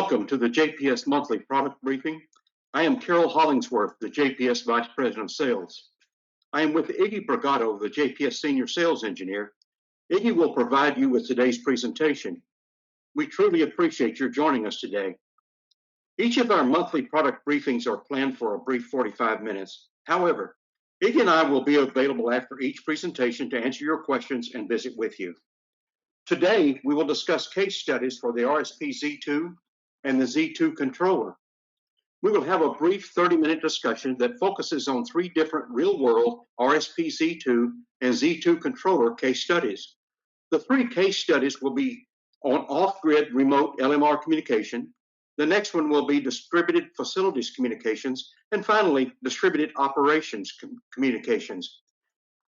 Welcome to the JPS Monthly Product Briefing. I am Carol Hollingsworth, the JPS Vice President of Sales. I am with Iggy Bragato, the JPS Senior Sales Engineer. Iggy will provide you with today's presentation. We truly appreciate your joining us today. Each of our monthly product briefings are planned for a brief 45 minutes. However, Iggy and I will be available after each presentation to answer your questions and visit with you. Today, we will discuss case studies for the RSP Z2 and the Z2 controller. We will have a brief 30-minute discussion that focuses on three different real-world RSP Z2 and Z2 controller case studies. The three case studies will be on off-grid remote LMR communication. The next one will be distributed facilities communications, and finally, distributed operations communications.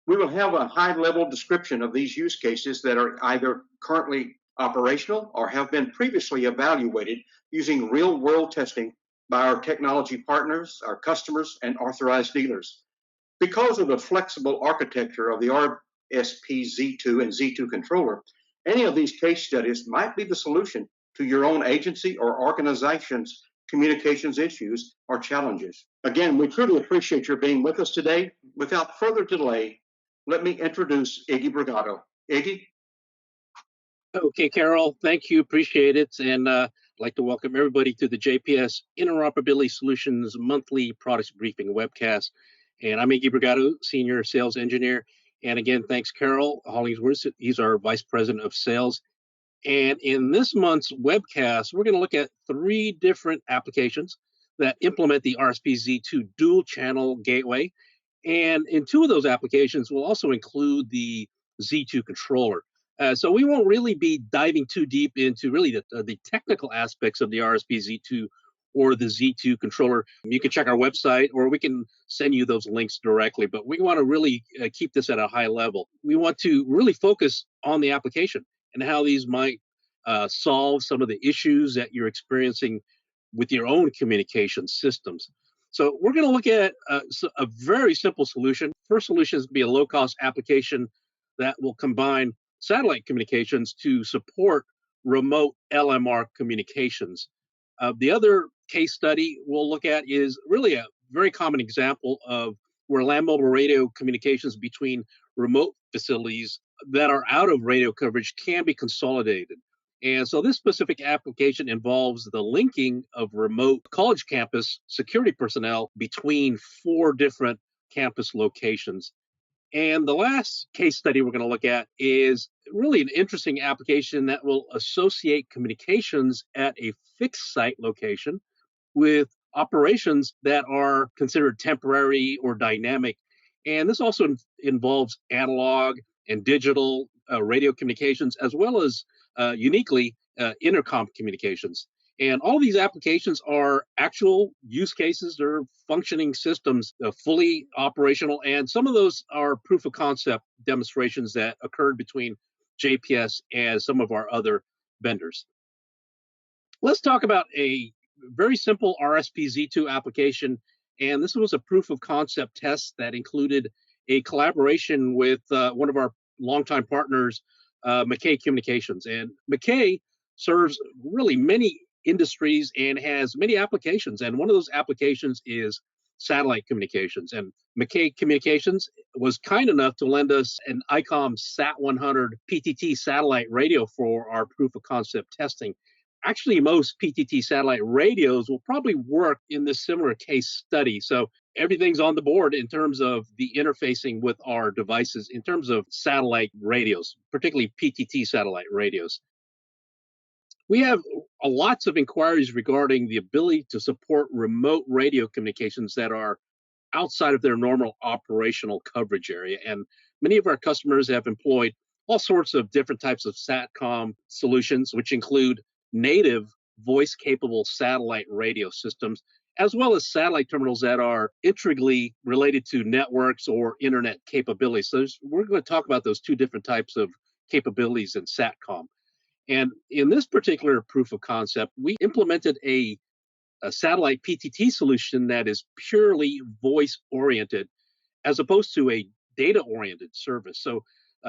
We will have a high-level description of these use cases that are either currently operational or have been previously evaluated using real-world testing by our technology partners, our customers, and authorized dealers. Because of the flexible architecture of the RSP Z2 and Z2 controller, any of these case studies might be the solution to your own agency or organization's communications issues or challenges. Again, we truly appreciate your being with us today. Without further delay, let me introduce Iggy Bragato. Iggy? Okay, Carol, thank you. Appreciate it. And I'd like to welcome everybody to the JPS Interoperability Solutions Monthly Products Briefing webcast. And I'm Iggy Bragato, Senior Sales Engineer. And again, thanks, Carol Hollingsworth. He's our Vice President of Sales. And in this month's webcast, we're going to look at three different applications that implement the RSP Z2 dual channel gateway. And in two of those applications, we'll also include the Z2 controller. So we won't really be diving too deep into really the technical aspects of the RSP Z2 or the Z2 controller. You can check our website, or we can send you those links directly, but we want to really keep this at a high level. We want to really focus on the application and how these might solve some of the issues that you're experiencing with your own communication systems. So we're going to look at a very simple solution. First solution is going to be a low-cost application that will combine satellite communications to support remote LMR communications. The other case study we'll look at is really a very common example of where land mobile radio communications between remote facilities that are out of radio coverage can be consolidated. And so this specific application involves the linking of remote college campus security personnel between four different campus locations. And the last case study we're going to look at is really an interesting application that will associate communications at a fixed site location with operations that are considered temporary or dynamic. And this also involves analog and digital radio communications, as well as uniquely intercom communications. And all these applications are actual use cases. They're functioning systems, fully operational, and some of those are proof of concept demonstrations that occurred between JPS and some of our other vendors. Let's talk about a very simple RSP Z2 application, and this was a proof of concept test that included a collaboration with one of our longtime partners, McKay Communications. And McKay serves really many industries and has many applications, and one of those applications is satellite communications. And McKay Communications was kind enough to lend us an ICOM SAT100 PTT satellite radio for our proof of concept testing. Actually, most PTT satellite radios will probably work in this similar case study. So everything's on the board in terms of the interfacing with our devices in terms of satellite radios, particularly PTT satellite radios. We have lots of inquiries regarding the ability to support remote radio communications that are outside of their normal operational coverage area. And many of our customers have employed all sorts of different types of SATCOM solutions, which include native voice-capable satellite radio systems, as well as satellite terminals that are integrally related to networks or internet capabilities. So we're going to talk about those two different types of capabilities in SATCOM. And in this particular proof of concept, we implemented a satellite PTT solution that is purely voice-oriented, as opposed to a data-oriented service. So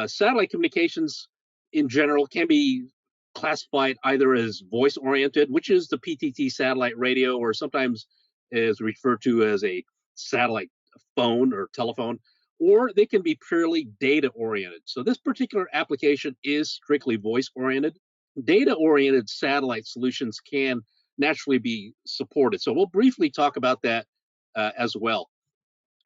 satellite communications in general can be classified either as voice oriented, which is the PTT satellite radio, or sometimes is referred to as a satellite phone or telephone, or they can be purely data oriented. So this particular application is strictly voice oriented. Data oriented satellite solutions can naturally be supported. So we'll briefly talk about that as well.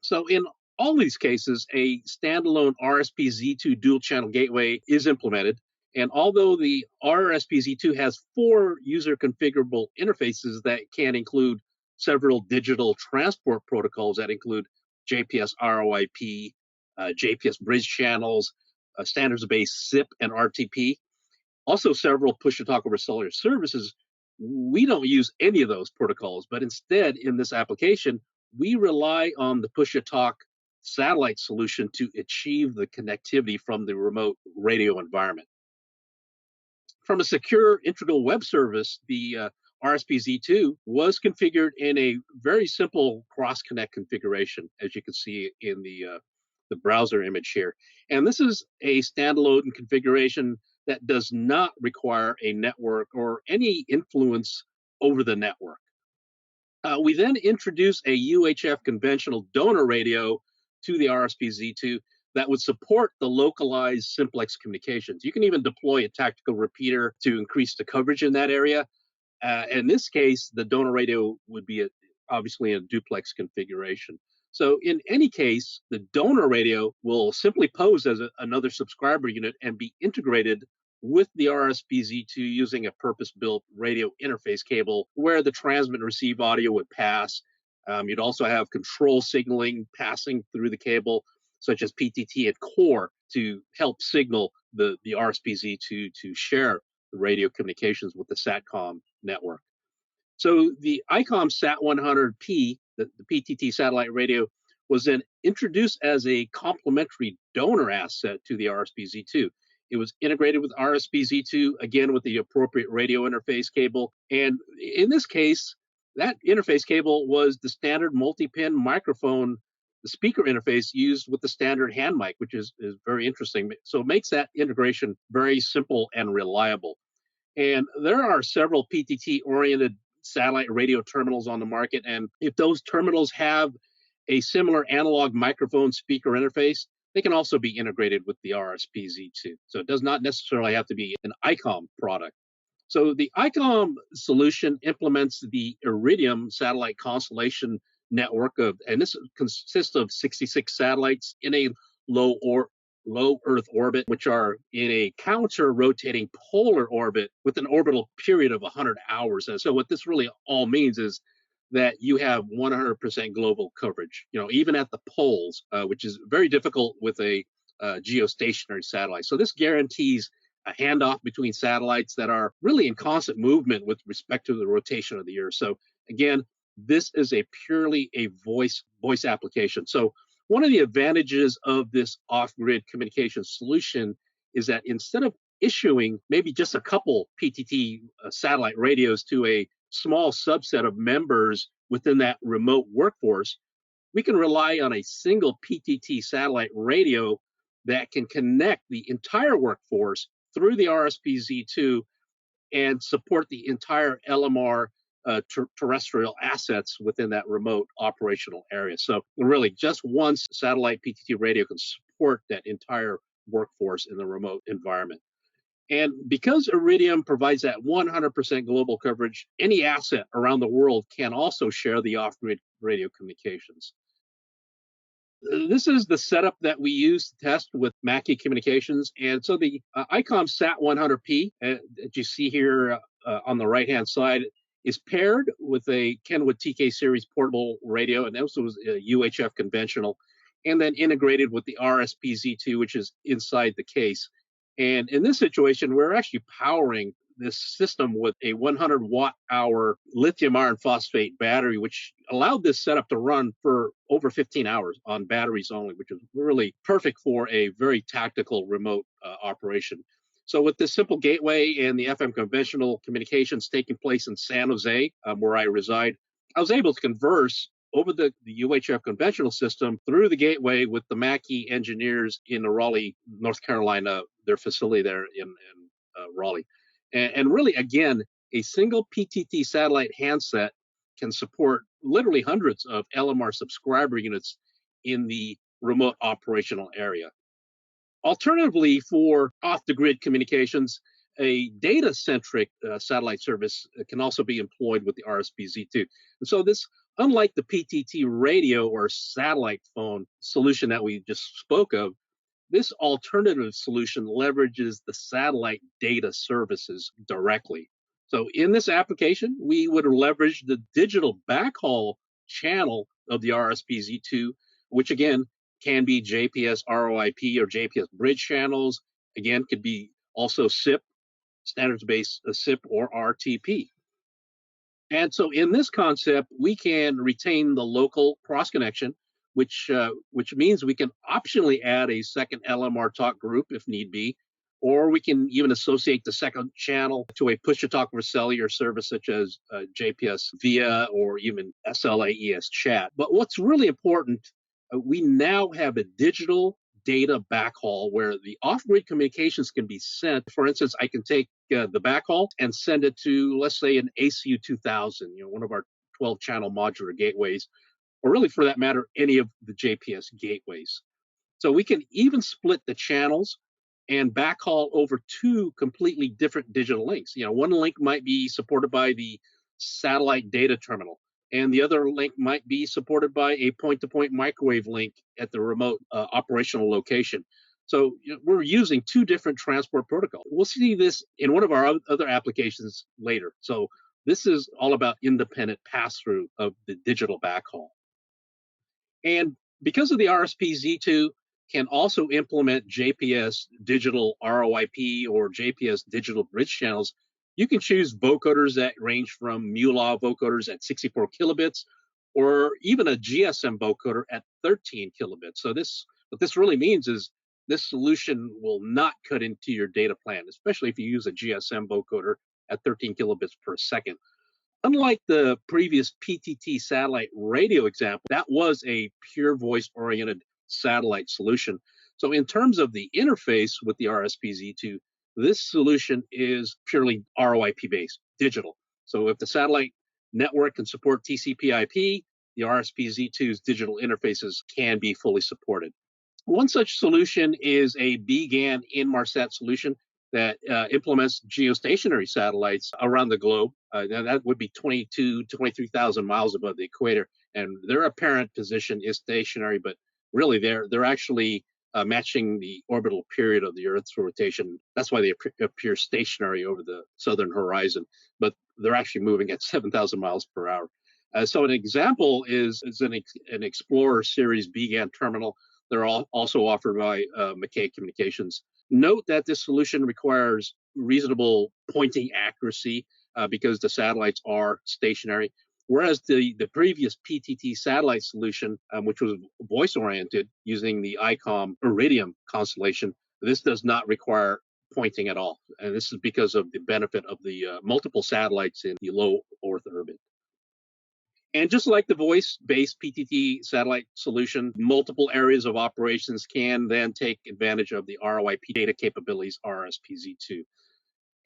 So in all these cases, a standalone RSP Z2 dual channel gateway is implemented. And although the RSP Z2 has 4 user configurable interfaces that can include several digital transport protocols that include JPS ROIP, JPS bridge channels, standards-based SIP and RTP, also several push-to-talk over cellular services, we don't use any of those protocols, but instead in this application, we rely on the push-to-talk satellite solution to achieve the connectivity from the remote radio environment. From a secure integral web service, the RSP-Z2 was configured in a very simple cross-connect configuration, as you can see in the browser image here. And this is a standalone configuration that does not require a network or any influence over the network. We then introduce a UHF conventional donor radio to the RSP-Z2 that would support the localized simplex communications. You can even deploy a tactical repeater to increase the coverage in that area. In this case, the donor radio would be obviously a duplex configuration. So in any case, the donor radio will simply pose as another subscriber unit and be integrated with the RSP-Z2 using a purpose-built radio interface cable where the transmit and receive audio would pass. You'd also have control signaling passing through the cable, such as PTT and core, to help signal the RSP-Z2 to share the radio communications with the SATCOM network. So the ICOM SAT100P, the PTT satellite radio, was then introduced as a complementary donor asset to the RSP-Z2. It was integrated with RSP-Z2, again with the appropriate radio interface cable. And in this case, that interface cable was the standard multi-pin microphone, the speaker interface used with the standard hand mic, which is very interesting. So it makes that integration very simple and reliable. And there are several PTT-oriented satellite radio terminals on the market. And if those terminals have a similar analog microphone speaker interface, they can also be integrated with the RSP-Z2. So it does not necessarily have to be an ICOM product. So the ICOM solution implements the Iridium satellite constellation network and this consists of 66 satellites in a low Earth orbit, which are in a counter-rotating polar orbit with an orbital period of 100 hours. And so what this really all means is that you have 100% global coverage, even at the poles, which is very difficult with a geostationary satellite. So this guarantees a handoff between satellites that are really in constant movement with respect to the rotation of the Earth. So again, this is a purely a voice application. So one of the advantages of this off-grid communication solution is that instead of issuing maybe just a couple PTT satellite radios to a small subset of members within that remote workforce, we can rely on a single PTT satellite radio that can connect the entire workforce through the RSP-Z2 and support the entire LMR terrestrial assets within that remote operational area. So really just one satellite PTT radio can support that entire workforce in the remote environment. And because Iridium provides that 100% global coverage, any asset around the world can also share the off-grid radio communications. This is the setup that we use to test with Mackie Communications. And so the ICOM SAT100P that you see here on the right-hand side is paired with a Kenwood TK series portable radio, and also was a UHF conventional, and then integrated with the RSP-Z2, which is inside the case. And in this situation, we're actually powering this system with a 100 watt-hour lithium iron phosphate battery, which allowed this setup to run for over 15 hours on batteries only, which is really perfect for a very tactical remote operation. So with this simple gateway and the FM conventional communications taking place in San Jose, where I reside, I was able to converse over the UHF conventional system through the gateway with the Mackie engineers in Raleigh, North Carolina, their facility there in Raleigh. And really, again, a single PTT satellite handset can support literally hundreds of LMR subscriber units in the remote operational area. Alternatively, for off-the-grid communications, a data-centric satellite service can also be employed with the RSP-Z2. And so this, unlike the PTT radio or satellite phone solution that we just spoke of, this alternative solution leverages the satellite data services directly. So in this application, we would leverage the digital backhaul channel of the RSP-Z2, which again can be JPS ROIP or JPS bridge channels. Again, could be also SIP, standards-based SIP or RTP. And so in this concept, we can retain the local cross connection, which means we can optionally add a second LMR talk group if need be, or we can even associate the second channel to a push-to-talk over cellular service such as JPS VIA or even SLAES chat. But what's really important, we now have a digital data backhaul where the off-grid communications can be sent. For instance, I can take the backhaul and send it to, let's say, an ACU 2000, one of our 12-channel modular gateways, or really, for that matter, any of the JPS gateways. So we can even split the channels and backhaul over two completely different digital links. One link might be supported by the satellite data terminal, and the other link might be supported by a point-to-point microwave link at the remote operational location. So we're using two different transport protocols. We'll see this in one of our other applications later. So this is all about independent pass-through of the digital backhaul. And because of the RSP-Z2 can also implement JPS digital ROIP or JPS digital bridge channels, you can choose vocoders that range from MULA vocoders at 64 kilobits or even a GSM vocoder at 13 kilobits. So what this really means is this solution will not cut into your data plan, especially if you use a GSM vocoder at 13 kilobits per second. Unlike the previous PTT satellite radio example, that was a pure voice-oriented satellite solution. So in terms of the interface with the RSP-Z2, this solution is purely ROIP-based, digital. So if the satellite network can support TCP/IP, the RSP-Z2's digital interfaces can be fully supported. One such solution is a BGAN Inmarsat solution that implements geostationary satellites around the globe. That would be 22 to 23,000 miles above the equator, and their apparent position is stationary, but really they're actually matching the orbital period of the Earth's rotation. That's why they appear stationary over the southern horizon, but they're actually moving at 7,000 miles per hour. So an example is an Explorer Series BGAN terminal. They're also offered by McKay Communications. Note that this solution requires reasonable pointing accuracy because the satellites are stationary, whereas the previous PTT satellite solution, which was voice-oriented using the ICOM Iridium constellation, this does not require pointing at all. And this is because of the benefit of the multiple satellites in the low Earth orbit. And just like the voice-based PTT satellite solution, multiple areas of operations can then take advantage of the ROIP data capabilities RSP-Z2.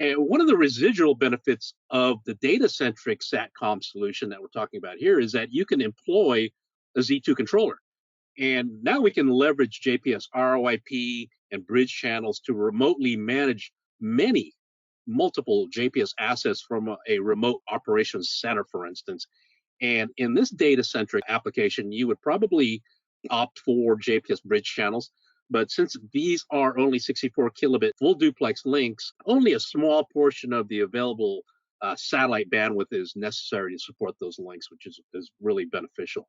And one of the residual benefits of the data-centric SATCOM solution that we're talking about here is that you can employ a Z2 controller. And now we can leverage JPS ROIP and bridge channels to remotely manage multiple JPS assets from a remote operations center, for instance. And in this data-centric application, you would probably opt for JPS bridge channels. But since these are only 64 kilobit full duplex links, only a small portion of the available satellite bandwidth is necessary to support those links, which is really beneficial.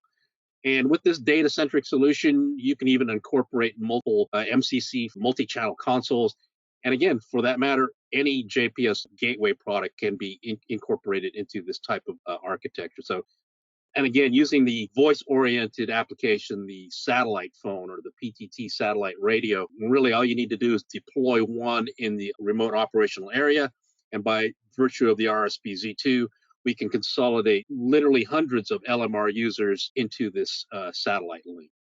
And with this data-centric solution, you can even incorporate multiple MCC multi-channel consoles. And again, for that matter, any JPS gateway product can be incorporated into this type of architecture. So, and again, using the voice-oriented application, the satellite phone or the PTT satellite radio, really all you need to do is deploy one in the remote operational area. And by virtue of the RSP-Z2, we can consolidate literally hundreds of LMR users into this satellite link.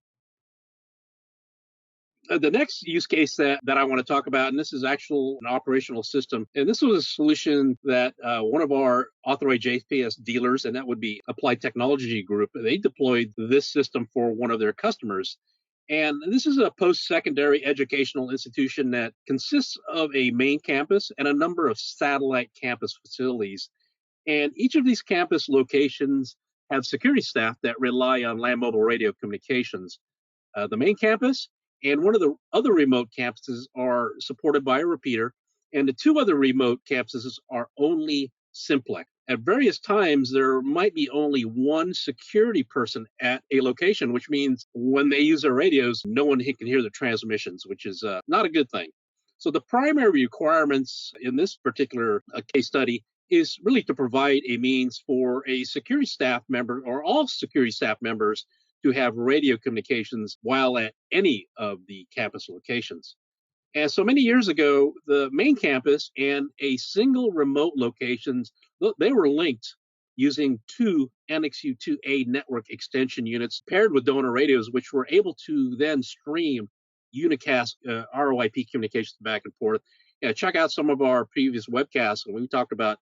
The next use case that I want to talk about, and this is actual an operational system, and this was a solution that one of our authorized JPS dealers, and that would be Applied Technology Group, they deployed this system for one of their customers. And this is a post-secondary educational institution that consists of a main campus and a number of satellite campus facilities. And each of these campus locations have security staff that rely on land mobile radio communications. The main campus and one of the other remote campuses are supported by a repeater, and the two other remote campuses are only simplex. At various times, there might be only one security person at a location, which means when they use their radios, no one can hear the transmissions, which is not a good thing. So the primary requirements in this particular case study is really to provide a means for a security staff member or all security staff members to have radio communications while at any of the campus locations. And so many years ago, the main campus and a single remote locations, they were linked using two NXU2A network extension units paired with donor radios, which were able to then stream unicast ROIP communications back and forth. Check out some of our previous webcasts. And we talked about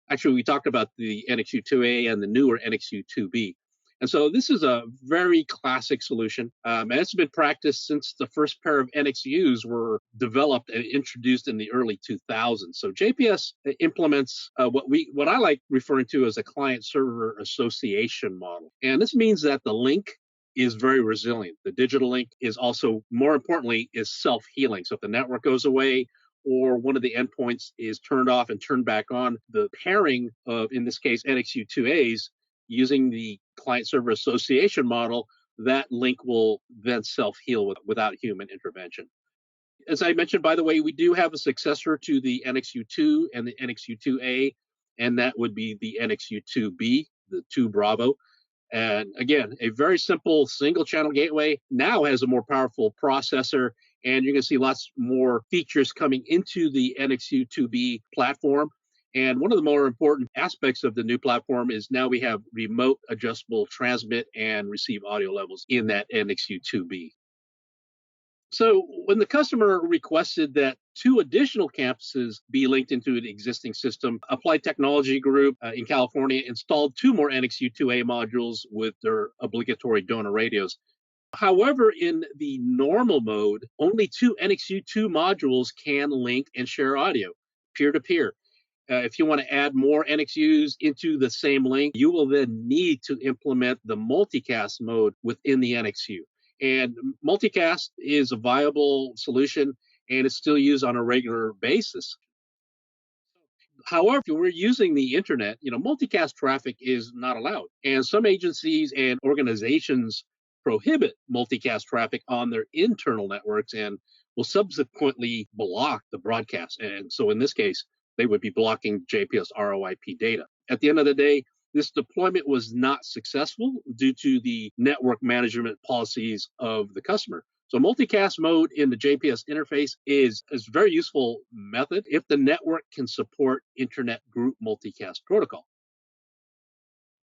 the NXU2A and the newer NXU2B. And so this is a very classic solution, and it's been practiced since the first pair of NXUs were developed and introduced in the early 2000s. So JPS implements what I like referring to as a client-server association model, and this means that the link is very resilient. The digital link is also, more importantly, is self-healing. So if the network goes away or one of the endpoints is turned off and turned back on, the pairing of, in this case, NXU2As, using the client-server association model, that link will then self-heal without human intervention. As I mentioned, by the way, we do have a successor to the NXU2 and the NXU2A, and that would be the NXU2B, the 2 Bravo. And again, a very simple single-channel gateway now has a more powerful processor, and you're going to see lots more features coming into the NXU2B platform. And one of the more important aspects of the new platform is now we have remote adjustable transmit and receive audio levels in that NXU2B. So when the customer requested that 2 additional campuses be linked into an existing system, Applied Technology Group in California installed 2 more NXU2A modules with their obligatory donor radios. However, in the normal mode, only 2 NXU2 modules can link and share audio peer-to-peer. If you want to add more NXUs into the same link, you will then need to implement the multicast mode within the NXU. And multicast is a viable solution, and it's still used on a regular basis. However, if we're using the internet, multicast traffic is not allowed. And some agencies and organizations prohibit multicast traffic on their internal networks and will subsequently block the broadcast. And so in this case, they would be blocking JPS ROIP data. At the end of the day, this deployment was not successful due to the network management policies of the customer. So multicast mode in the JPS interface is a very useful method if the network can support internet group multicast protocol.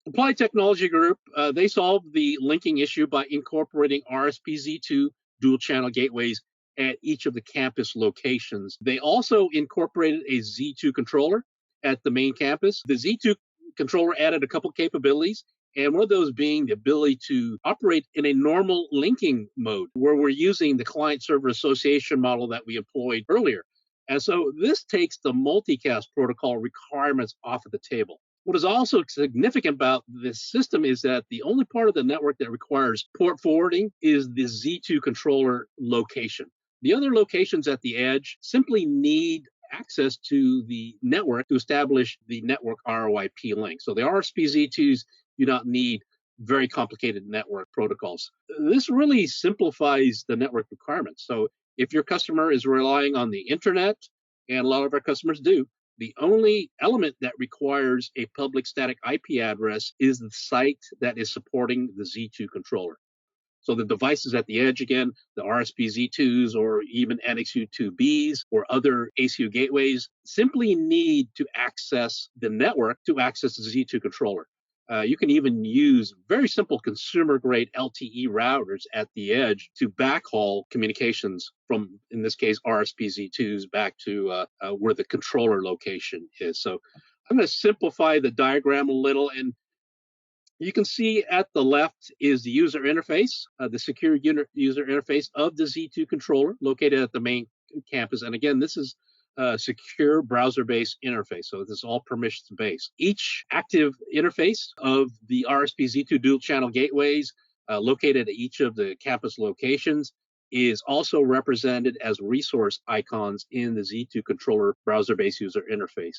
Applied Technology Group, they solved the linking issue by incorporating RSP-Z2 dual channel gateways at each of the campus locations. They also incorporated a Z2 controller at the main campus. The Z2 controller added a couple capabilities, and one of those being the ability to operate in a normal linking mode where we're using the client-server association model that we employed earlier. And so this takes the multicast protocol requirements off of the table. What is also significant about this system is that the only part of the network that requires port forwarding is the Z2 controller location. The other locations at the edge simply need access to the network to establish the network ROIP link. So the RSP Z2s do not need very complicated network protocols. This really simplifies the network requirements. So if your customer is relying on the internet, and a lot of our customers do, the only element that requires a public static IP address is the site that is supporting the Z2 controller. So the devices at the edge, again, the RSP Z2s or even NXU2Bs or other ACU gateways simply need to access the network to access the Z2 controller. You can even use very simple consumer-grade LTE routers at the edge to backhaul communications from, in this case, RSP Z2s back to where the controller location is. So I'm going to simplify the diagram a little, and you can see at the left is the user interface, the secure user interface of the Z2 controller located at the main campus. And again, this is a secure browser-based interface, so this is all permissions-based. Each active interface of the RSP Z2 dual-channel gateways located at each of the campus locations is also represented as resource icons in the Z2 controller browser-based user interface.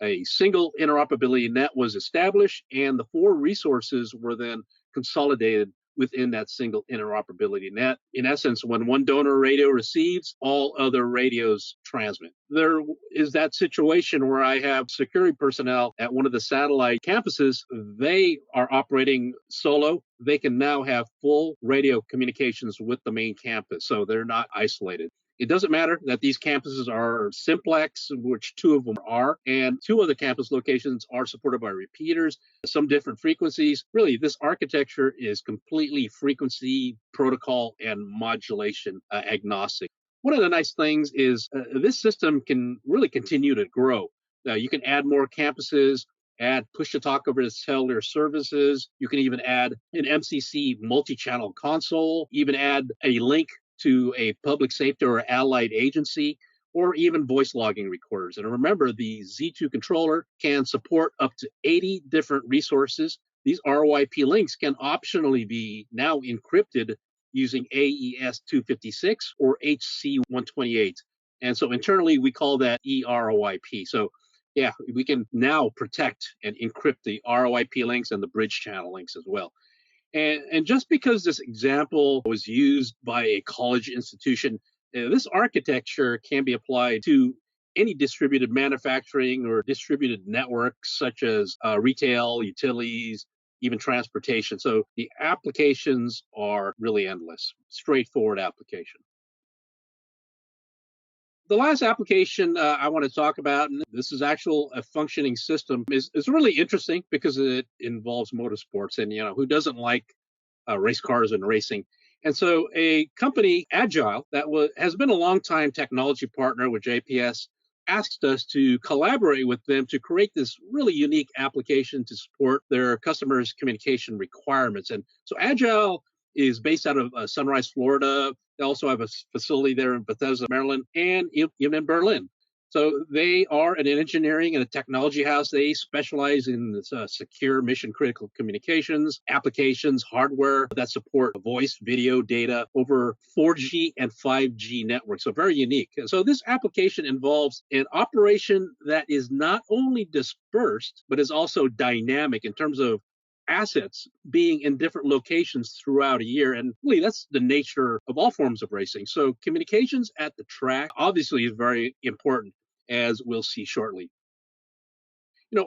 A single interoperability net was established, and the 4 resources were then consolidated within that single interoperability net. In essence, when one donor radio receives, all other radios transmit. There is that situation where I have security personnel at one of the satellite campuses. They are operating solo. They can now have full radio communications with the main campus, so they're not isolated. It doesn't matter that these campuses are simplex, which 2 of them are, and 2 of the campus locations are supported by repeaters, some different frequencies. Really, this architecture is completely frequency, protocol, and modulation agnostic. One of the nice things is this system can really continue to grow. You can add more campuses, add push-to-talk over the cellular services. You can even add an MCC multi-channel console, even add a link to a public safety or allied agency, or even voice logging recorders. And remember, the Z2 controller can support up to 80 different resources. These ROIP links can optionally be now encrypted using AES 256 or HC 128. And so internally, we call that eROIP. So yeah, we can now protect and encrypt the ROIP links and the bridge channel links as well. And just because this example was used by a college institution, this architecture can be applied to any distributed manufacturing or distributed networks such as retail, utilities, even transportation. So the applications are really endless, straightforward application. The last application I want to talk about, and this is actual a functioning system, is really interesting because it involves motorsports, and who doesn't like race cars and racing? And so a company, Agile, that has been a long-time technology partner with JPS, asked us to collaborate with them to create this really unique application to support their customers' communication requirements. And so Agile is based out of Sunrise, Florida. They also have a facility there in Bethesda, Maryland, and even in Berlin. So they are an engineering and a technology house. They specialize in this, secure mission-critical communications, applications, hardware that support voice, video, data over 4G and 5G networks. So very unique. So this application involves an operation that is not only dispersed, but is also dynamic in terms of assets being in different locations throughout a year. And really, that's the nature of all forms of racing. So communications at the track obviously is very important, as we'll see shortly.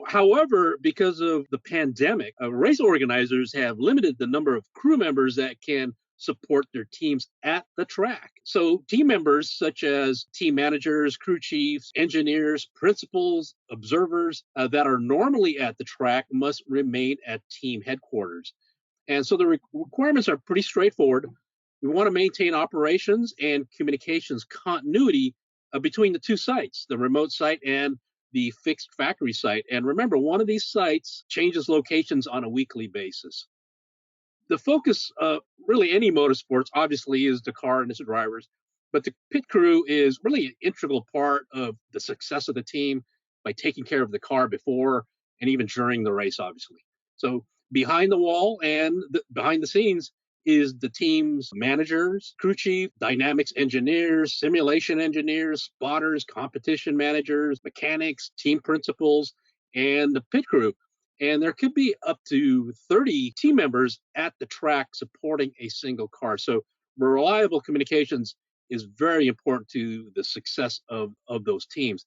However, because of the pandemic, race organizers have limited the number of crew members that can support their teams at the track. So team members such as team managers, crew chiefs, engineers, principals, observers that are normally at the track must remain at team headquarters. And so the requirements are pretty straightforward. We want to maintain operations and communications continuity between the 2 sites, the remote site and the fixed factory site. And remember, one of these sites changes locations on a weekly basis. The focus of really any motorsports obviously is the car and its drivers, but the pit crew is really an integral part of the success of the team by taking care of the car before and even during the race, obviously. So behind the wall and behind the scenes is the team's managers, crew chief, dynamics engineers, simulation engineers, spotters, competition managers, mechanics, team principals, and the pit crew. And there could be up to 30 team members at the track supporting a single car. So reliable communications is very important to the success of those teams.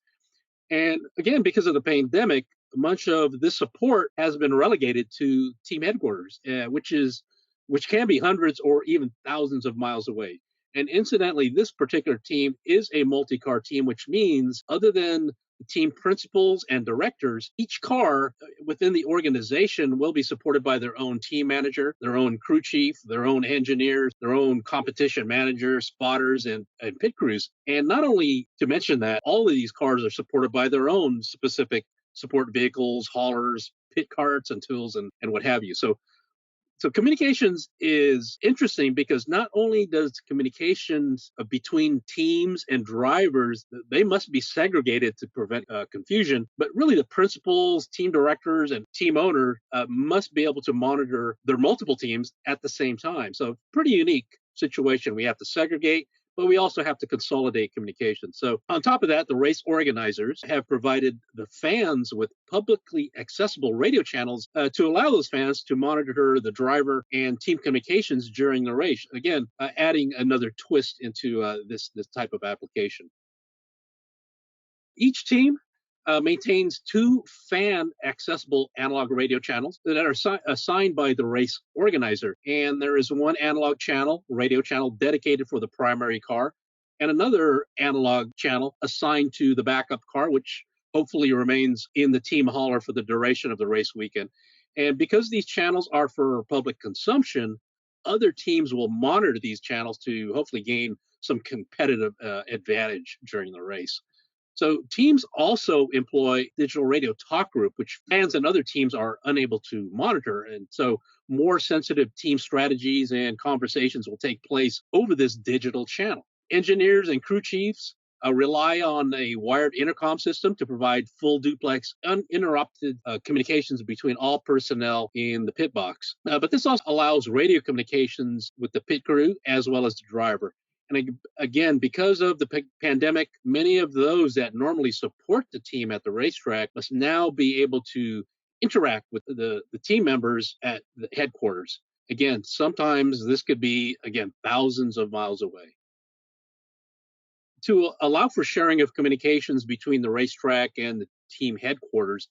And again, because of the pandemic, much of this support has been relegated to team headquarters, which can be hundreds or even thousands of miles away. And incidentally, this particular team is a multi-car team, which means other than team principals and directors, each car within the organization will be supported by their own team manager, their own crew chief, their own engineers, their own competition managers, spotters, and pit crews. And not only to mention that, all of these cars are supported by their own specific support vehicles, haulers, pit carts, and tools, and what have you. So communications is interesting because not only does communications between teams and drivers, they must be segregated to prevent confusion, but really the principals, team directors, and team owner must be able to monitor their multiple teams at the same time. So pretty unique situation. We have to segregate, but we also have to consolidate communication. So on top of that, the race organizers have provided the fans with publicly accessible radio channels to allow those fans to monitor the driver and team communications during the race. Again, adding another twist into this type of application. Each team maintains two fan accessible analog radio channels that are assigned by the race organizer. And there is one analog channel, radio channel, dedicated for the primary car, and another analog channel assigned to the backup car, which hopefully remains in the team hauler for the duration of the race weekend. And because these channels are for public consumption, other teams will monitor these channels to hopefully gain some competitive advantage during the race. So teams also employ digital radio talk group, which fans and other teams are unable to monitor. And so more sensitive team strategies and conversations will take place over this digital channel. Engineers and crew chiefs rely on a wired intercom system to provide full duplex, uninterrupted communications between all personnel in the pit box. But this also allows radio communications with the pit crew as well as the driver. And again, because of the pandemic, many of those that normally support the team at the racetrack must now be able to interact with the team members at the headquarters. Again, sometimes this could be, again, thousands of miles away. To allow for sharing of communications between the racetrack and the team headquarters,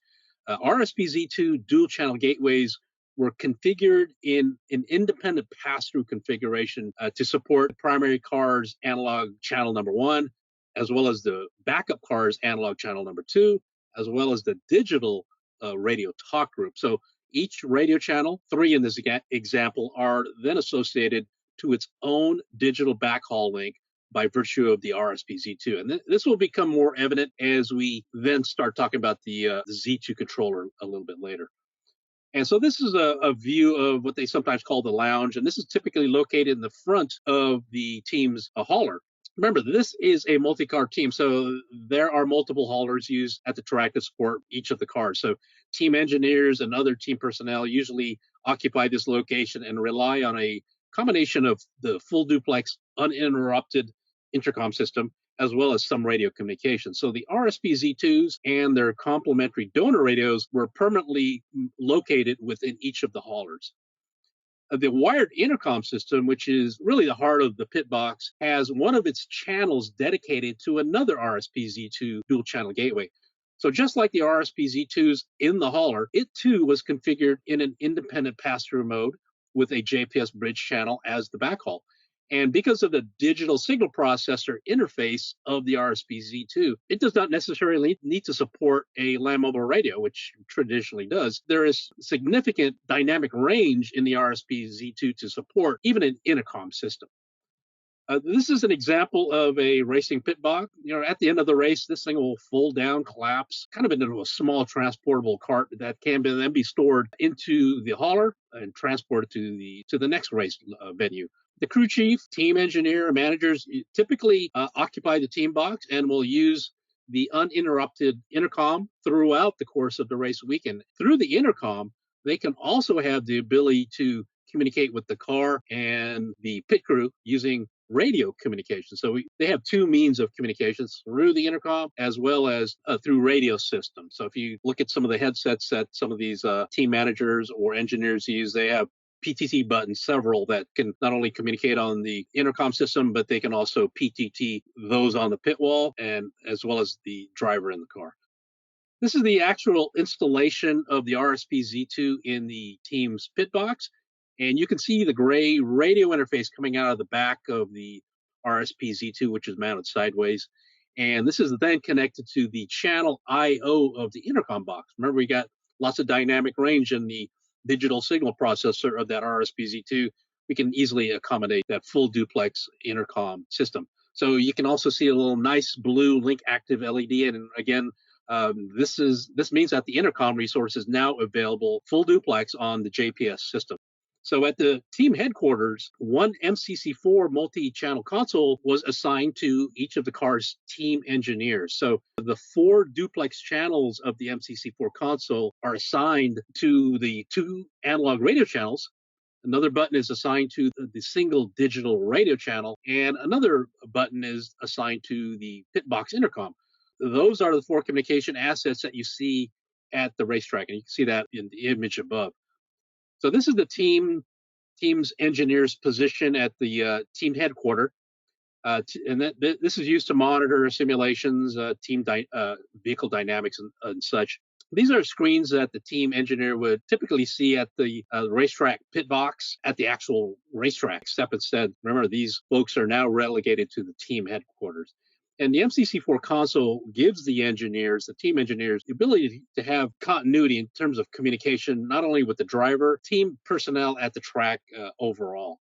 RSP Z2 dual channel gateways were configured in an independent pass-through configuration to support the primary car's analog channel number 1, as well as the backup car's analog channel number 2, as well as the digital radio talk group. So each radio channel, 3 in this example, are then associated to its own digital backhaul link by virtue of the RSP Z2. And this will become more evident as we then start talking about the Z2 controller a little bit later. And so this is a view of what they sometimes call the lounge, and this is typically located in the front of the team's hauler. Remember, this is a multi-car team, so there are multiple haulers used at the track to support each of the cars. So team engineers and other team personnel usually occupy this location and rely on a combination of the full duplex uninterrupted intercom system as well as some radio communication. So the RSP Z2s and their complementary donor radios were permanently located within each of the haulers. The wired intercom system, which is really the heart of the pit box, has one of its channels dedicated to another RSP Z2 dual channel gateway. So just like the RSP Z2s in the hauler, it too was configured in an independent pass-through mode with a JPS bridge channel as the backhaul. And because of the digital signal processor interface of the RSP Z2, it does not necessarily need to support a land mobile radio, which traditionally does. There is significant dynamic range in the RSP Z2 to support even an intercom system. This is an example of a racing pit box. At the end of the race, this thing will fold down, collapse, kind of into a small transportable cart that can then be stored into the hauler and transported to the next race venue. The crew chief, team engineer, managers typically occupy the team box and will use the uninterrupted intercom throughout the course of the race weekend. Through the intercom, they can also have the ability to communicate with the car and the pit crew using radio communication. So they have two means of communications, through the intercom as well as through radio systems. So if you look at some of the headsets that some of these team managers or engineers use, they have PTT buttons, several that can not only communicate on the intercom system, but they can also PTT those on the pit wall and as well as the driver in the car. This is the actual installation of the RSP Z2 in the team's pit box. And you can see the gray radio interface coming out of the back of the RSP Z2, which is mounted sideways. And this is then connected to the channel I/O of the intercom box. Remember, we got lots of dynamic range in the digital signal processor of that RSPZ2. We can easily accommodate that full duplex intercom system. So you can also see a little nice blue link active LED. And again, this means that the intercom resource is now available full duplex on the JPS system. So at the team headquarters, one MCC4 multi-channel console was assigned to each of the car's team engineers. So the 4 duplex channels of the MCC4 console are assigned to the 2 analog radio channels. Another button is assigned to the single digital radio channel, and another button is assigned to the pit box intercom. Those are the 4 communication assets that you see at the racetrack, and you can see that in the image above. So this is the team's engineer's position at the team headquarters, this is used to monitor simulations, vehicle dynamics, and such. These are screens that the team engineer would typically see at the racetrack pit box at the actual racetrack. Except instead, remember, these folks are now relegated to the team headquarters. And the MCC4 console gives the team engineers, the ability to have continuity in terms of communication, not only with the driver, team personnel at the track overall.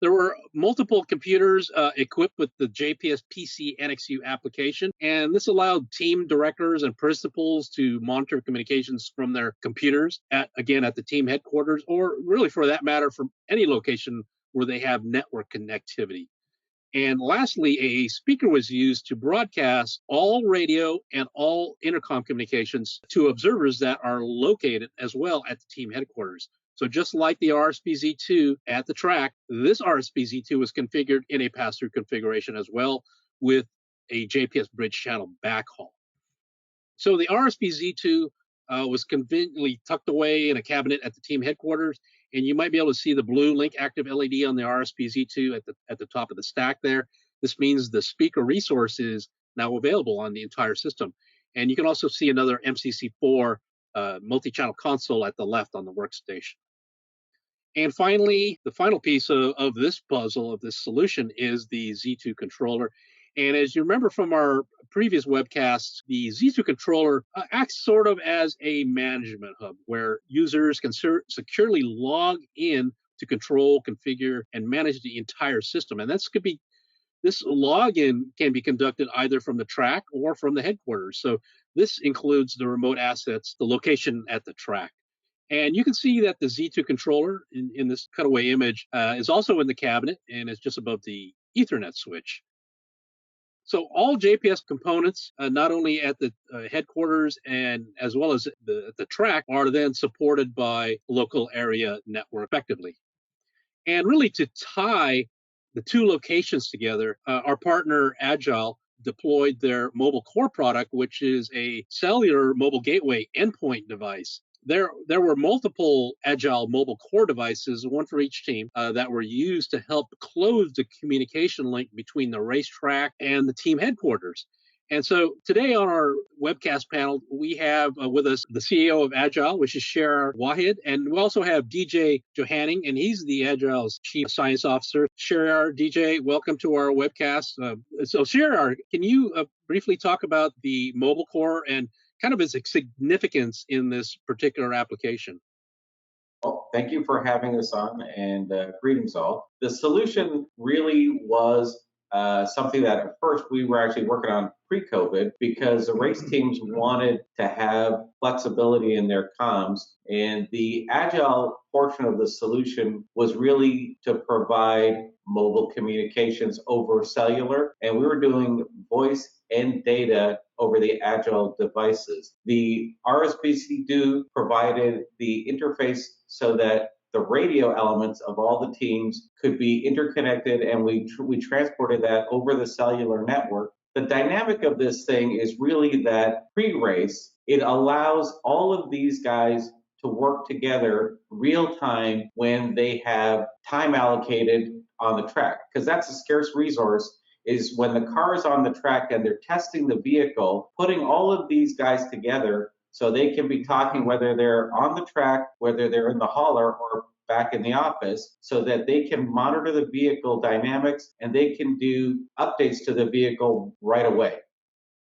There were multiple computers equipped with the JPS PC NXU application, and this allowed team directors and principals to monitor communications from their computers at the team headquarters, or really for that matter, from any location where they have network connectivity. And lastly, a speaker was used to broadcast all radio and all intercom communications to observers that are located as well at the team headquarters. So just like the RSPZ2 at the track, this RSPZ2 was configured in a pass-through configuration as well with a JPS bridge channel backhaul. So the RSPZ2 was conveniently tucked away in a cabinet at the team headquarters, and you might be able to see the blue link active LED on the RSPZ2 at the top of the stack there. This means the speaker resource is now available on the entire system. And you can also see another MCC4 multi-channel console at the left on the workstation. And finally, the final piece of this puzzle, of this solution, is the Z2 controller. And as you remember from our previous webcasts, the Z2 controller acts sort of as a management hub where users can securely log in to control, configure, and manage the entire system. And this login can be conducted either from the track or from the headquarters. So this includes the remote assets, the location at the track. And you can see that the Z2 controller in this cutaway image is also in the cabinet, and it's just above the Ethernet switch. So all JPS components, not only at the headquarters and as well as the track, are then supported by local area network effectively. And really to tie the 2 locations together, our partner Agile deployed their mobile core product, which is a cellular mobile gateway endpoint device. There were multiple Agile mobile core devices, one for each team, that were used to help close the communication link between the racetrack and the team headquarters. And so today on our webcast panel, we have with us the CEO of Agile, which is Sherar Wahid, and we also have DJ Johanning, and he's the Agile's Chief Science Officer. Sherar, DJ, welcome to our webcast. So Sherar, can you briefly talk about the mobile core and kind of its significance in this particular application? Well, thank you for having us on, and greetings all. The solution really was something that at first we were actually working on pre-COVID, because the race teams wanted to have flexibility in their comms, and the Agile portion of the solution was really to provide mobile communications over cellular, and we were doing voice and data over the Agile devices. The RSPZ2 provided the interface so that the radio elements of all the teams could be interconnected, and we transported that over the cellular network. The dynamic of this thing is really that pre-race, it allows all of these guys to work together real time when they have time allocated on the track, because that's a scarce resource. Is when the car is on the track and they're testing the vehicle, putting all of these guys together so they can be talking, whether they're on the track, whether they're in the hauler, or back in the office so that they can monitor the vehicle dynamics and they can do updates to the vehicle right away.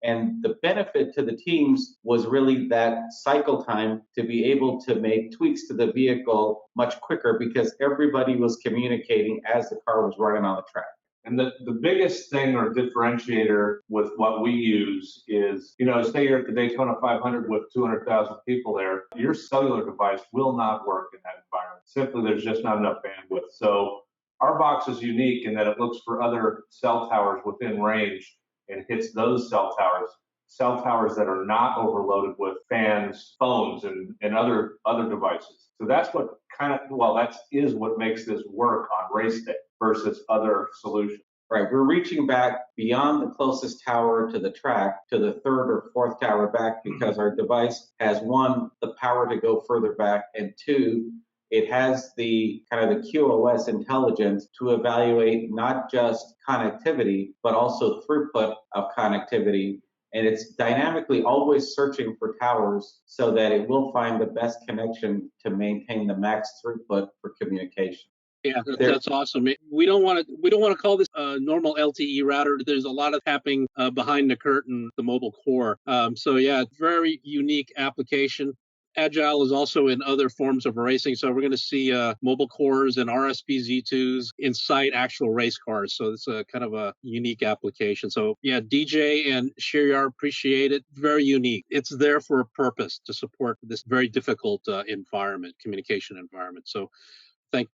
And the benefit to the teams was really that cycle time to be able to make tweaks to the vehicle much quicker because everybody was communicating as the car was running on the track. And the biggest thing or differentiator with what we use is, say you're at the Daytona 500 with 200,000 people there, your cellular device will not work in that environment. Simply, there's just not enough bandwidth. So our box is unique in that it looks for other cell towers within range and hits those cell towers that are not overloaded with fans, phones, and other devices. So that's what that is what makes this work on race day versus other solutions. Right, we're reaching back beyond the closest tower to the track to the third or fourth tower back because our device has, one, the power to go further back, and two, it has the kind of the QoS intelligence to evaluate not just connectivity, but also throughput of connectivity. And it's dynamically always searching for towers so that it will find the best connection to maintain the max throughput for communication. Yeah, that's awesome. We don't want to call this a normal LTE router. There's a lot of happening behind the curtain, the mobile core. So yeah, very unique application. Agile is also in other forms of racing. So we're going to see mobile cores and RSP Z2s inside actual race cars. So it's a kind of a unique application. So yeah, DJ and Shiryar, appreciate it. Very unique. It's there for a purpose to support this very difficult communication environment. So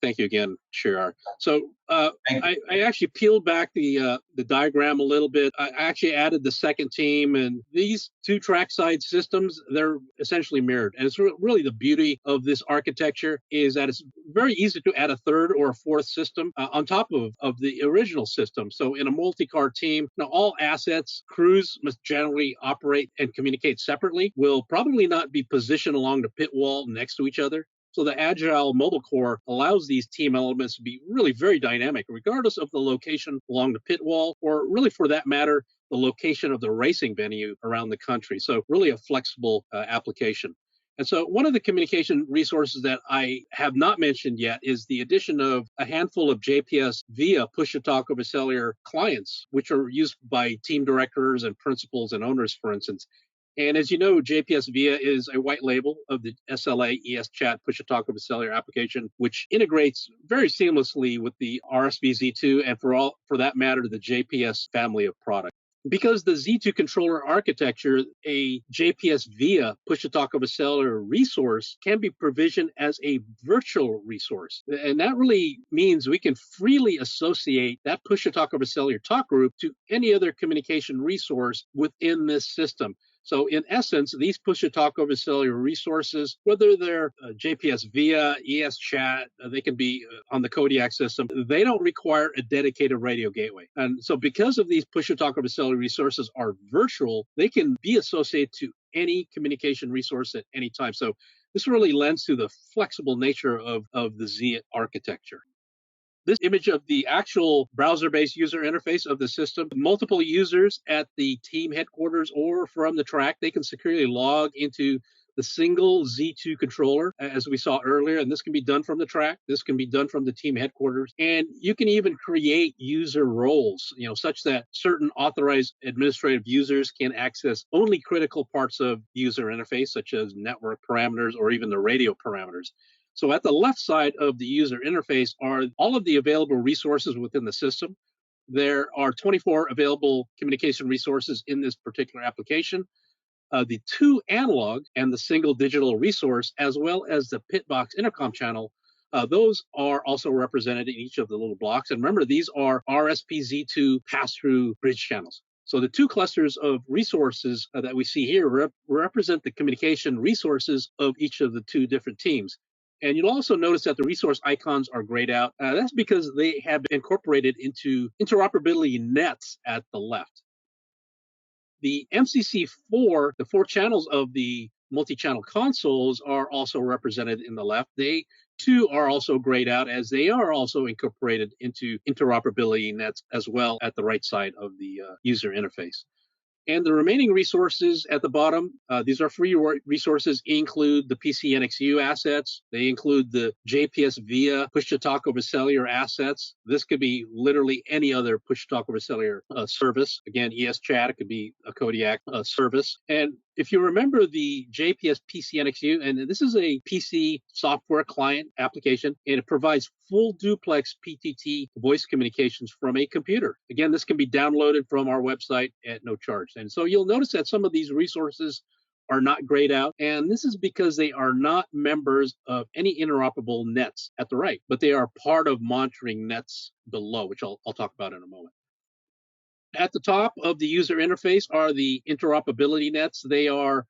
Thank you again, Shiryar. So I actually peeled back the diagram a little bit. I actually added the second team, and these two trackside systems, they're essentially mirrored. And it's really the beauty of this architecture is that it's very easy to add a third or a fourth system on top of the original system. So in a multi-car team, all assets, crews must generally operate and communicate separately, will probably not be positioned along the pit wall next to each other. So the Agile mobile core allows these team elements to be really very dynamic, regardless of the location along the pit wall, or really for that matter, the location of the racing venue around the country. So really a flexible application. And so one of the communication resources that I have not mentioned yet is the addition of a handful of JPS VIA push-to-talk over cellular clients, which are used by team directors and principals and owners, for instance. And as you know, JPS VIA is a white label of the SLA ES-Chat push-to-talk over cellular application, which integrates very seamlessly with the RSP Z2 and for that matter, the JPS family of products. Because the Z2 controller architecture, a JPS VIA push-to-talk over cellular resource can be provisioned as a virtual resource. And that really means we can freely associate that push-to-talk over cellular talk group to any other communication resource within this system. So in essence, these push-to-talk over cellular resources, whether they're JPS VIA, ES-Chat, they can be on the Kodiak system, they don't require a dedicated radio gateway. And so because of these push-to-talk over cellular resources are virtual, they can be associated to any communication resource at any time. So this really lends to the flexible nature of the Z architecture. This image of the actual browser-based user interface of the system, multiple users at the team headquarters or from the track, they can securely log into the single Z2 controller, as we saw earlier, and this can be done from the track. This can be done from the team headquarters, and you can even create user roles, such that certain authorized administrative users can access only critical parts of the user interface, such as network parameters or even the radio parameters. So at the left side of the user interface are all of the available resources within the system. There are 24 available communication resources in this particular application. The two analog and the single digital resource, as well as the Pitbox intercom channel, those are also represented in each of the little blocks. And remember, these are RSP Z2 pass-through bridge channels. So the two clusters of resources that we see here represent the communication resources of each of the two different teams. And you'll also notice that the resource icons are grayed out. That's because they have been incorporated into interoperability nets at the left. The MCC4, the 4 channels of the multi-channel consoles, are also represented in the left. They too are also grayed out, as they are also incorporated into interoperability nets as well at the right side of the user interface. And the remaining resources at the bottom, these are free resources, include the PCNXU assets. They include the JPS via push-to-talk over cellular assets. This could be literally any other push-to-talk over cellular service. Again, ESChat, it could be a Kodiak service. And if you remember the JPS PCNXU, and this is a PC software client application, and it provides full duplex PTT voice communications from a computer. Again, this can be downloaded from our website at no charge. And so you'll notice that some of these resources are not grayed out, and this is because they are not members of any interoperable nets at the right, but they are part of monitoring nets below, which I'll talk about in a moment. At the top of the user interface are the interoperability nets. They are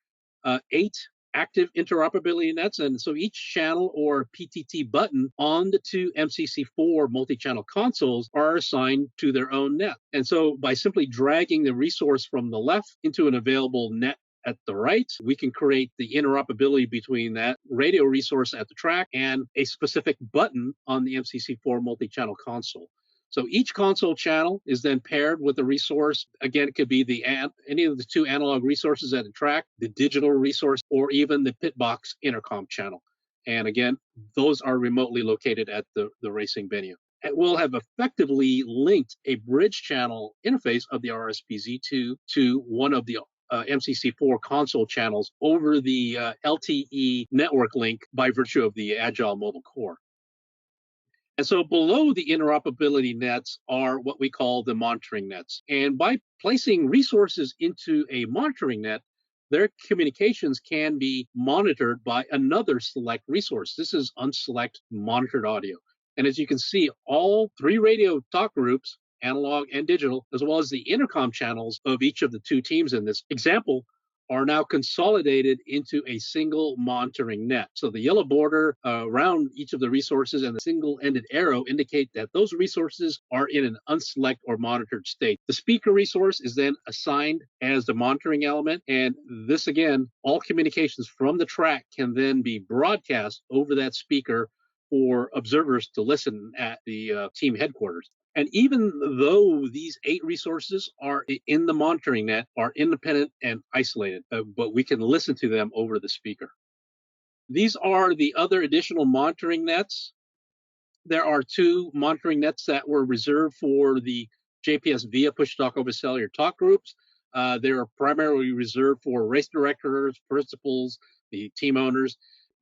8 active interoperability nets, and so each channel or PTT button on the 2 MCC4 multi-channel consoles are assigned to their own net. And so by simply dragging the resource from the left into an available net at the right, we can create the interoperability between that radio resource at the track and a specific button on the MCC4 multi-channel console. So each console channel is then paired with a resource. Again, it could be any of the 2 analog resources at the track, the digital resource, or even the pitbox intercom channel. And again, those are remotely located at the racing venue. And we'll have effectively linked a bridge channel interface of the RSP-Z2 to one of the MCC4 console channels over the LTE network link by virtue of the Agile Mobile Core. And so below the interoperability nets are what we call the monitoring nets. And by placing resources into a monitoring net, their communications can be monitored by another select resource. This is unselect monitored audio. And as you can see, all 3 radio talk groups, analog and digital, as well as the intercom channels of each of the 2 teams in this example, are now consolidated into a single monitoring net. So the yellow border around each of the resources and the single-ended arrow indicate that those resources are in an unselect or monitored state. The speaker resource is then assigned as the monitoring element, and this again, all communications from the track can then be broadcast over that speaker for observers to listen at the team headquarters. And even though these 8 resources are in the monitoring net, are independent and isolated, but we can listen to them over the speaker. These are the other additional monitoring nets. There are 2 monitoring nets that were reserved for the JPS via push-talk over cellular talk groups. They are primarily reserved for race directors, principals, the team owners.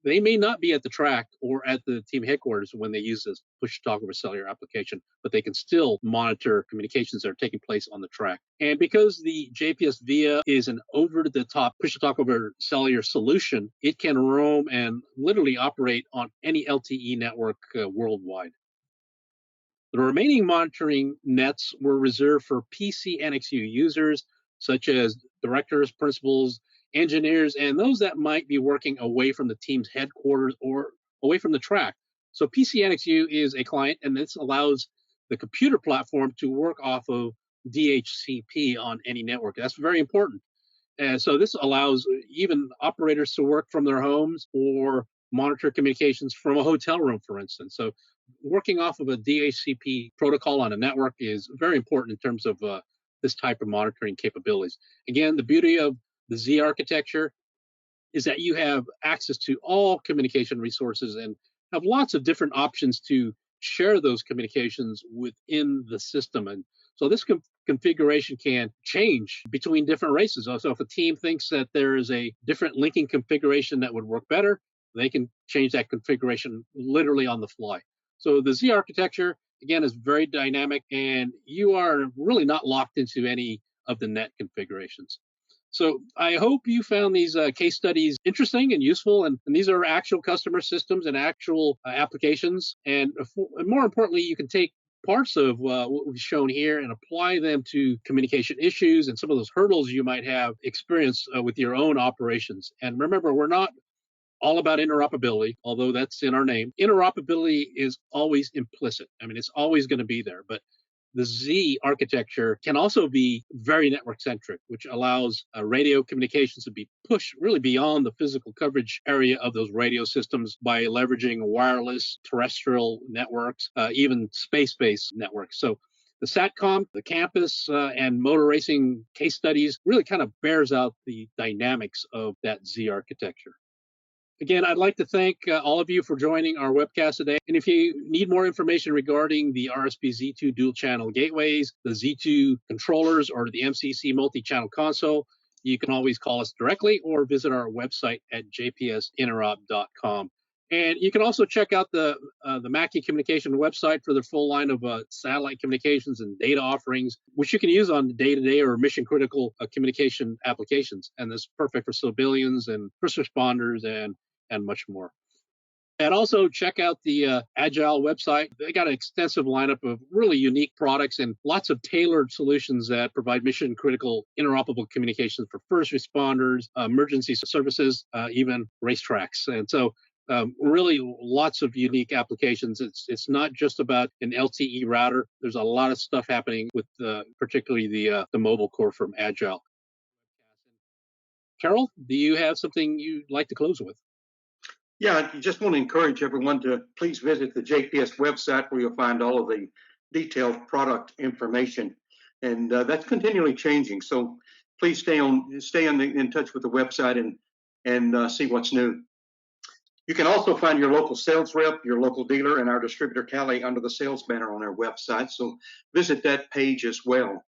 They may not be at the track or at the team headquarters when they use this push-to-talk over cellular application, but they can still monitor communications that are taking place on the track. And because the JPS via is an over-the-top push-to-talk over cellular solution, it can roam and literally operate on any LTE network worldwide. The remaining monitoring nets were reserved for PCNXU users, such as directors, principals, engineers, and those that might be working away from the team's headquarters or away from the track. So PCNXU is a client, and this allows the computer platform to work off of DHCP on any network. That's very important. And so this allows even operators to work from their homes or monitor communications from a hotel room, for instance. So working off of a DHCP protocol on a network is very important in terms of this type of monitoring capabilities. Again, the beauty of the Z architecture is that you have access to all communication resources and have lots of different options to share those communications within the system. And so this configuration can change between different races. So if a team thinks that there is a different linking configuration that would work better, they can change that configuration literally on the fly. So the Z architecture, again, is very dynamic, and you are really not locked into any of the net configurations. So I hope you found these case studies interesting and useful, and these are actual customer systems and actual applications. And more importantly, you can take parts of what we've shown here and apply them to communication issues and some of those hurdles you might have experienced with your own operations. And remember, we're not all about interoperability, although that's in our name. Interoperability is always implicit. I mean, it's always going to be there, but the Z architecture can also be very network-centric, which allows radio communications to be pushed really beyond the physical coverage area of those radio systems by leveraging wireless terrestrial networks, even space-based networks. So The SATCOM, the campus, and motor racing case studies really kind of bears out the dynamics of that Z architecture. Again, I'd like to thank all of you for joining our webcast today. And if you need more information regarding the RSP Z2 dual channel gateways, the Z2 controllers, or the MCC multi-channel console, you can always call us directly or visit our website at jpsinterop.com. And you can also check out the Mackie Communication website for the full line of satellite communications and data offerings, which you can use on day-to-day or mission-critical communication applications. And this is perfect for civilians and first responders and much more. And also check out the Agile website. They got an extensive lineup of really unique products and lots of tailored solutions that provide mission critical interoperable communications for first responders, emergency services, even racetracks. And so really lots of unique applications. It's not just about an LTE router. There's a lot of stuff happening with particularly the mobile core from Agile. Carol, do you have something you'd like to close with? Yeah, I just want to encourage everyone to please visit the JPS website where you'll find all of the detailed product information. And that's continually changing. So please stay in touch with the website and see what's new. You can also find your local sales rep, your local dealer, and our distributor tally under the sales banner on our website. So visit that page as well.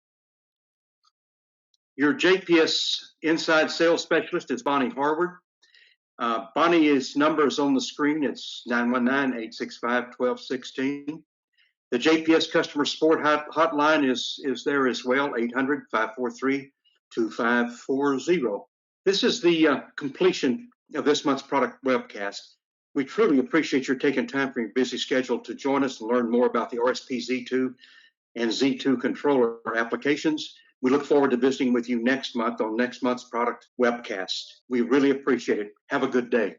Your JPS inside sales specialist is Bonnie Harward. Bonnie's number is on the screen. It's 919-865-1216. The JPS customer support hotline is there as well, 800-543-2540. This is the completion of this month's product webcast. We truly appreciate your taking time from your busy schedule to join us and learn more about the RSP Z2 and Z2 controller applications. We look forward to visiting with you next month on next month's product webcast. We really appreciate it. Have a good day.